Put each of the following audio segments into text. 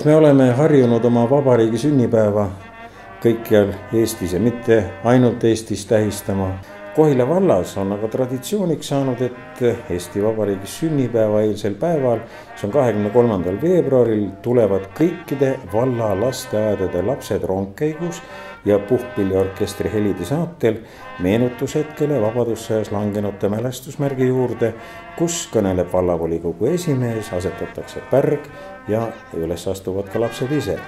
Me oleme harjunud oma vabariigi sünnipäeva kõikjal Eestis ja mitte ainult Eestis tähistama. Kohila vallas on aga traditsiooniks saanud, et Eesti Vabariigi sünnipäeva eilsel päeval, see on 23. veebruaril, tulevad kõikide valla lasteaedade lapsed rongkäigus ja puhkpilliorkestri helide saatel meenutushetkele vabadussõjas langenute mälestusmärgi juurde, kus kõneleb vallavolikogu esimees, asetatakse pärg ja üles astuvad ka lapsed ise.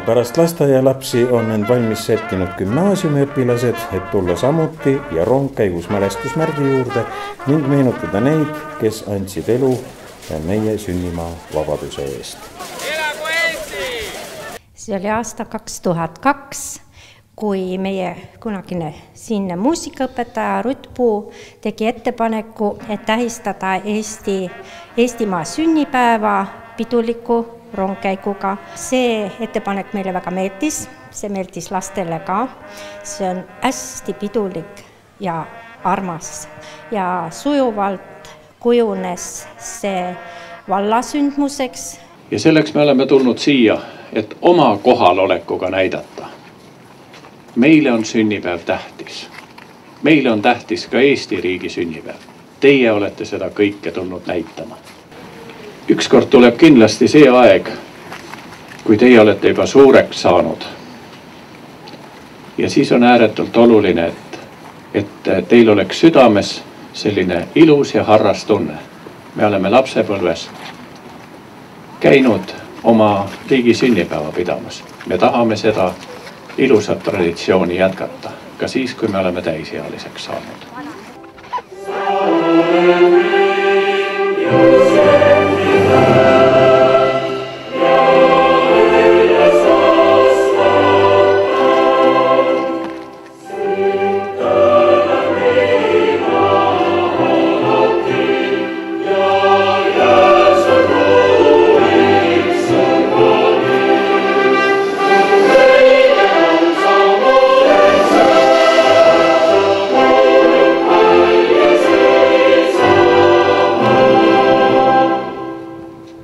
Pärast lasteaialapsi on end valmis settinud gümnaasiumiõpilased, et tulla samuti ja rongkäigus mälestusmärgi juurde ning meenutada neid, kes andsid elu meie sünnimaa vabaduse eest. See oli aasta 2002, kui meie kunagine siinne muusikaõpetaja Rutt Puu tegi ettepaneku, et tähistada Eestimaa sünnipäeva piduliku rongkäiguga. See ettepanek meile väga meeldis, see meeldis lastele ka. See on hästi pidulik ja armas ja sujuvalt kujunes see vallasündmuseks. Ja selleks me oleme tulnud siia, et oma kohalolekuga näidata. Meile on sünnipäev tähtis. Meile on tähtis ka Eesti riigi sünnipäev. Teie olete seda kõike tulnud näitama. Ükskord tuleb kindlasti see aeg, kui teie olete juba suureks saanud. Ja siis on ääretult oluline, et teil oleks südames selline ilus ja harras tunne. Me oleme lapsepõlves käinud oma riigi sünnipäeva pidamas. Me tahame seda ilusat traditsiooni jätkata, ka siis, kui me oleme täisealiseks saanud.